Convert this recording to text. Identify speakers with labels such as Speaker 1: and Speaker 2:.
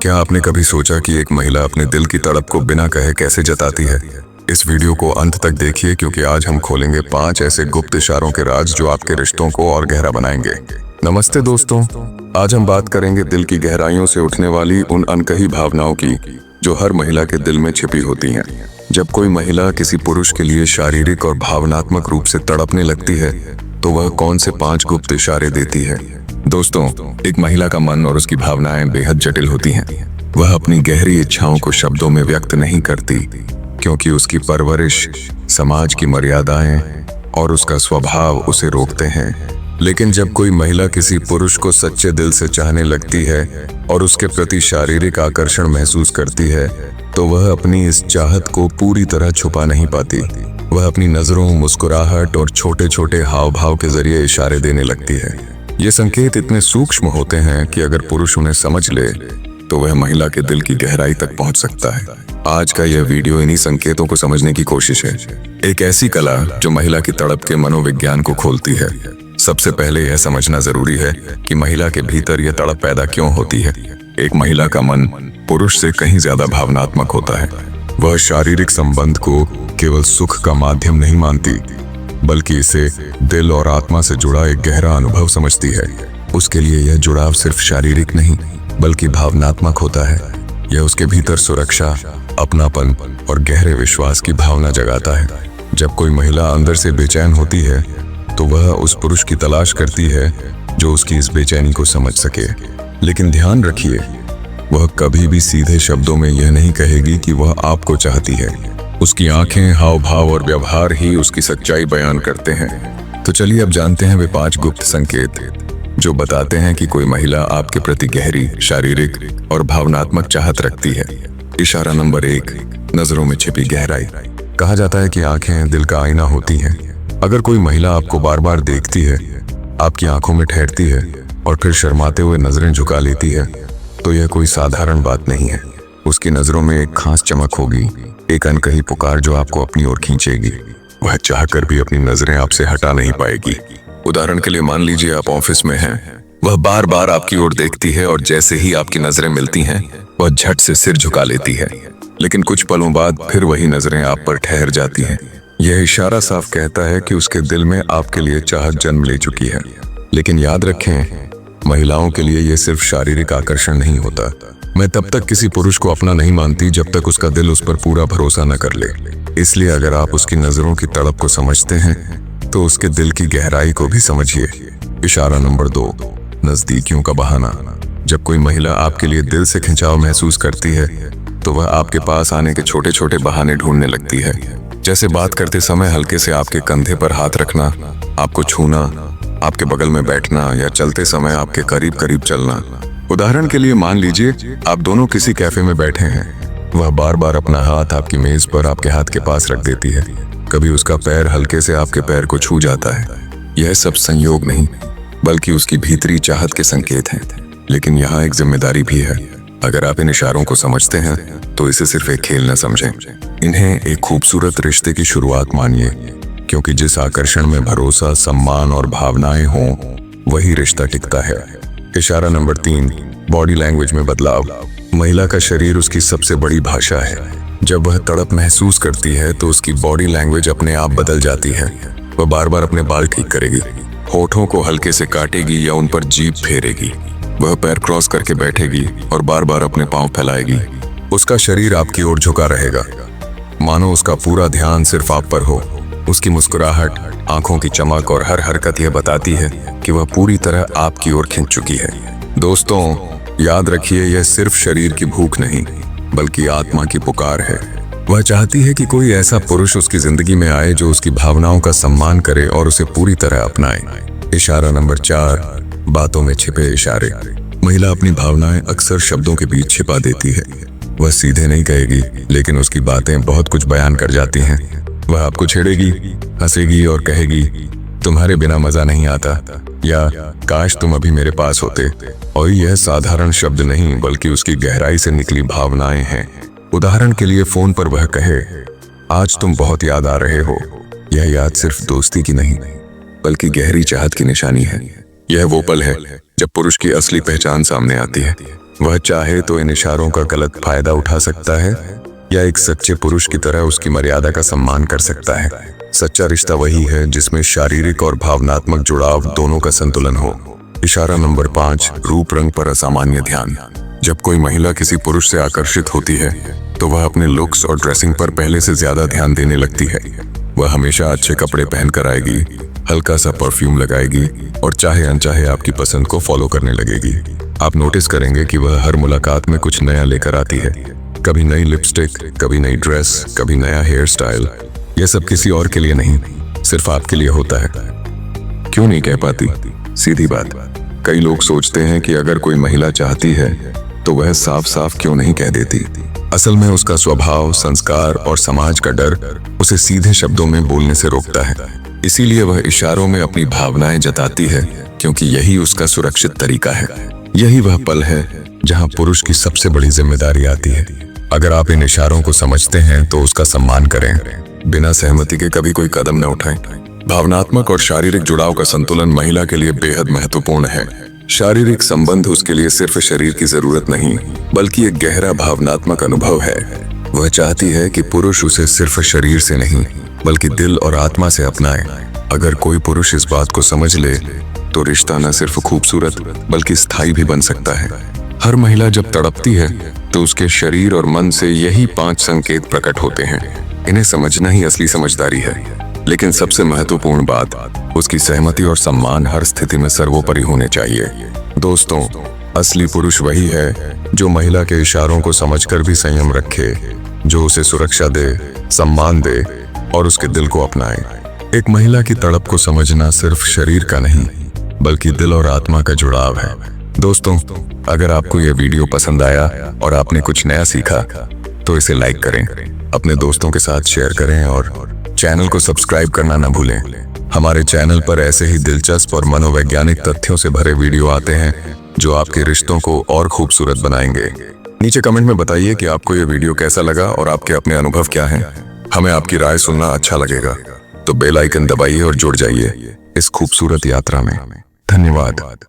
Speaker 1: क्या आपने कभी सोचा कि एक महिला अपने दिल की तड़प को बिना कहे कैसे जताती है? इस वीडियो को अंत तक देखिए क्योंकि आज हम खोलेंगे 5 ऐसे गुप्त इशारों के राज जो आपके रिश्तों को और गहरा बनाएंगे। नमस्ते दोस्तों, आज हम बात करेंगे दिल की गहराइयों से उठने वाली उन अनकही भावनाओं की जो हर महिला के दिल में छिपी होती हैं। जब कोई महिला किसी पुरुष के लिए शारीरिक और भावनात्मक रूप से तड़पने लगती है तो वह कौन से 5 गुप्त इशारे देती है? दोस्तों, एक महिला का मन और उसकी भावनाएं बेहद जटिल होती हैं। वह अपनी गहरी इच्छाओं को शब्दों में व्यक्त नहीं करती क्योंकि उसकी परवरिश, समाज की मर्यादाएं और उसका स्वभाव उसे रोकते हैं। लेकिन जब कोई महिला किसी पुरुष को सच्चे दिल से चाहने लगती है और उसके प्रति शारीरिक आकर्षण महसूस करती है तो वह अपनी इस चाहत को पूरी तरह छुपा नहीं पाती। वह अपनी नजरों, मुस्कुराहट और छोटे छोटे हाव भाव के जरिए इशारे देने लगती है। ये संकेत इतने सूक्ष्म होते हैं कि अगर पुरुष उन्हें समझ ले तो वह महिला के दिल की गहराई तक पहुंच सकता है। आज का यह वीडियो इन्हीं संकेतों को समझने की कोशिश है, एक ऐसी कला जो महिला की तड़प के मनोविज्ञान को खोलती है। सबसे पहले यह समझना जरूरी है कि महिला के भीतर यह तड़प पैदा क्यों होती है। एक महिला का मन पुरुष से कहीं ज्यादा भावनात्मक होता है। वह शारीरिक संबंध को केवल सुख का माध्यम नहीं मानती बल्कि इसे दिल और आत्मा से जुड़ा एक गहरा अनुभव समझती है। उसके लिए यह जुड़ाव सिर्फ शारीरिक नहीं बल्कि भावनात्मक होता है। यह उसके भीतर सुरक्षा, अपनापन और गहरे विश्वास की भावना जगाता है। जब कोई महिला अंदर से बेचैन होती है तो वह उस पुरुष की तलाश करती है जो उसकी इस बेचैनी को समझ सके। लेकिन ध्यान रखिए, वह कभी भी सीधे शब्दों में यह नहीं कहेगी कि वह आपको चाहती है। उसकी आंखें, हाव भाव और व्यवहार ही उसकी सच्चाई बयान करते हैं। तो चलिए अब जानते हैं वे 5 गुप्त संकेत जो बताते हैं कि कोई महिला आपके प्रति गहरी शारीरिक और भावनात्मक चाहत रखती है। इशारा नंबर 1, नजरों में छिपी गहराई। कहा जाता है कि आंखें दिल का आईना होती हैं। अगर कोई महिला आपको बार बार देखती है, आपकी आंखों में ठहरती है और फिर शर्माते हुए नजरें झुका लेती है तो यह कोई साधारण बात नहीं है। उसकी नजरों में एक खास चमक होगी, एक अनकही पुकार जो आपको अपनी ओर खींचेगी। वह चाहकर भी अपनी नजरें आपसे हटा नहीं पाएगी। उदाहरण के लिए मान लीजिए आप ऑफिस में हैं। वह बार बार आपकी ओर देखती है और जैसे ही आपकी नजरें मिलती हैं वह झट से सिर झुका लेती है। लेकिन कुछ पलों बाद फिर वही नजरें आप पर ठहर जाती हैं। यह इशारा साफ कहता है कि उसके दिल में आपके लिए चाहत जन्म ले चुकी है। लेकिन याद रखें, महिलाओं के लिए यह सिर्फ शारीरिक आकर्षण नहीं होता। मैं तब तक किसी पुरुष को अपना नहीं मानती जब तक उसका दिल उस पर पूरा भरोसा न कर ले। इसलिए अगर आप उसकी नजरों की तड़प को समझते हैं तो उसके दिल की गहराई को भी समझिए। इशारा नंबर 2, नजदीकियों का बहाना। जब कोई महिला आपके लिए दिल से खिंचाव महसूस करती है तो वह आपके पास आने के छोटे छोटे बहाने ढूंढने लगती है। जैसे बात करते समय हल्के से आपके कंधे पर हाथ रखना, आपको छूना, आपके बगल में बैठना या चलते समय आपके करीब करीब चलना। उदाहरण के लिए मान लीजिए आप दोनों किसी कैफे में बैठे हैं। वह बार बार अपना हाथ आपकी मेज पर आपके हाथ के पास रख देती है। कभी उसका पैर हल्के से आपके पैर को छू जाता है। यह सब संयोग नहीं बल्कि उसकी भीतरी चाहत के संकेत हैं। लेकिन यहाँ एक जिम्मेदारी भी है। अगर आप इन इशारों को समझते हैं तो इसे सिर्फ एक खेल न समझें, इन्हें एक खूबसूरत रिश्ते की शुरुआत मानिए। क्योंकि जिस आकर्षण में भरोसा, सम्मान और भावनाएं हों वही रिश्ता टिकता है। इशारा नंबर 3, बॉडी लैंग्वेज में बदलाव। महिला का शरीर उसकी सबसे बड़ी भाषा है। जब वह तड़प महसूस करती है तो उसकी बॉडी लैंग्वेज अपने आप बदल जाती है। वह बार बार अपने बाल ठीक करेगी, होठों को हल्के से काटेगी या उन पर जीभ फेरेगी। वह पैर क्रॉस करके बैठेगी और बार बार अपने पांव फैलाएगी। उसका शरीर आपकी ओर झुका रहेगा, मानो उसका पूरा ध्यान सिर्फ आप पर हो। उसकी मुस्कुराहट, आंखों की चमक और हर हरकत यह बताती है कि वह पूरी तरह आपकी ओर खिंच चुकी है। दोस्तों, याद रखिए, यह सिर्फ शरीर की भूख नहीं बल्कि आत्मा की पुकार है। वह चाहती है कि कोई ऐसा पुरुष उसकी जिंदगी में आए जो उसकी भावनाओं का सम्मान करे और उसे पूरी तरह अपनाए। इशारा नंबर 4, बातों में छिपे इशारे। महिला अपनी भावनाएं अक्सर शब्दों के बीच छिपा देती है। वह सीधे नहीं कहेगी लेकिन उसकी बातें बहुत कुछ बयान कर जाती हैं। वह आपको छेड़ेगी, हंसेगी और कहेगी, तुम्हारे बिना मजा नहीं आता, या काश तुम अभी मेरे पास होते। और यह साधारण शब्द नहीं बल्कि उसकी गहराई से निकली भावनाएं हैं। उदाहरण के लिए फोन पर वह कहे, आज तुम बहुत याद आ रहे हो। यह याद सिर्फ दोस्ती की नहीं बल्कि गहरी चाहत की निशानी है। यह वो पल है जब पुरुष की असली पहचान सामने आती है। वह चाहे तो इन इशारों का गलत फायदा उठा सकता है या एक सच्चे पुरुष की तरह उसकी मर्यादा का सम्मान कर सकता है। सच्चा रिश्ता वही है जिसमें शारीरिक और भावनात्मक जुड़ाव दोनों का संतुलन हो। इशारा नंबर 5, रूप रंग पर असामान्य ध्यान। जब कोई महिला किसी पुरुष से आकर्षित होती है तो वह अपने लुक्स और ड्रेसिंग पर पहले से ज्यादा ध्यान देने लगती है। वह हमेशा अच्छे कपड़े पहनकर आएगी, हल्का सा परफ्यूम लगाएगी और चाहे अनचाहे आपकी पसंद को फॉलो करने लगेगी। आप नोटिस करेंगे कि वह हर मुलाकात में कुछ नया लेकर आती है। कभी नई लिपस्टिक, कभी नई ड्रेस, कभी नया हेयर स्टाइल। यह सब किसी और के लिए नहीं, सिर्फ आपके लिए होता है। क्यों नहीं कह पाती? सीधी बात, कई लोग सोचते हैं कि अगर कोई महिला चाहती है तो वह साफ साफ क्यों नहीं कह देती। असल में उसका स्वभाव, संस्कार और समाज का डर उसे सीधे शब्दों में बोलने से रोकता है। इसीलिए वह इशारों में अपनी भावनाएं जताती है, क्योंकि यही उसका सुरक्षित तरीका है। यही वह पल है जहां पुरुष की सबसे बड़ी जिम्मेदारी आती है। अगर आप इन इशारों को समझते हैं तो उसका सम्मान करें, बिना सहमति के कभी कोई कदम न उठाएं। भावनात्मक और शारीरिक जुड़ाव का संतुलन महिला के लिए बेहद महत्वपूर्ण है। शारीरिक संबंध उसके लिए सिर्फ शरीर की जरूरत नहीं, बल्कि एक गहरा भावनात्मक अनुभव है। वह चाहती है कि पुरुष उसे सिर्फ शरीर से नहीं, बल्कि दिल और आत्मा से अपनाए। अगर कोई पुरुष इस बात को समझ ले तो रिश्ता न सिर्फ खूबसूरत बल्कि स्थायी भी बन सकता है। हर महिला जब तड़पती है तो उसके शरीर और मन से यही 5 संकेत प्रकट होते हैं। इन्हें समझना ही असली समझदारी है। लेकिन सबसे महत्वपूर्ण बात, उसकी सहमति और सम्मान हर स्थिति में सर्वोपरि होने चाहिए। दोस्तों, असली पुरुष वही है जो महिला के इशारों को समझकर भी संयम रखे, जो उसे सुरक्षा दे, सम्मान दे और उसके दिल को अपनाए। एक महिला की तड़प को समझना सिर्फ शरीर का नहीं, बल्कि दिल और आत्मा का जुड़ाव है। दोस्तों, अगर आपको यह वीडियो पसंद आया और आपने कुछ नया सीखा तो इसे लाइक करें, अपने दोस्तों के साथ शेयर करें और चैनल को सब्सक्राइब करना न भूलें। हमारे चैनल पर ऐसे ही दिलचस्प और मनोवैज्ञानिक तथ्यों से भरे वीडियो आते हैं जो आपके रिश्तों को और खूबसूरत बनाएंगे। नीचे कमेंट में बताइए कि आपको यह वीडियो कैसा लगा और आपके अपने अनुभव क्या हैं। हमें आपकी राय सुनना अच्छा लगेगा, तो बेल आइकन दबाइए और जुड़ जाइए इस खूबसूरत यात्रा में। धन्यवाद।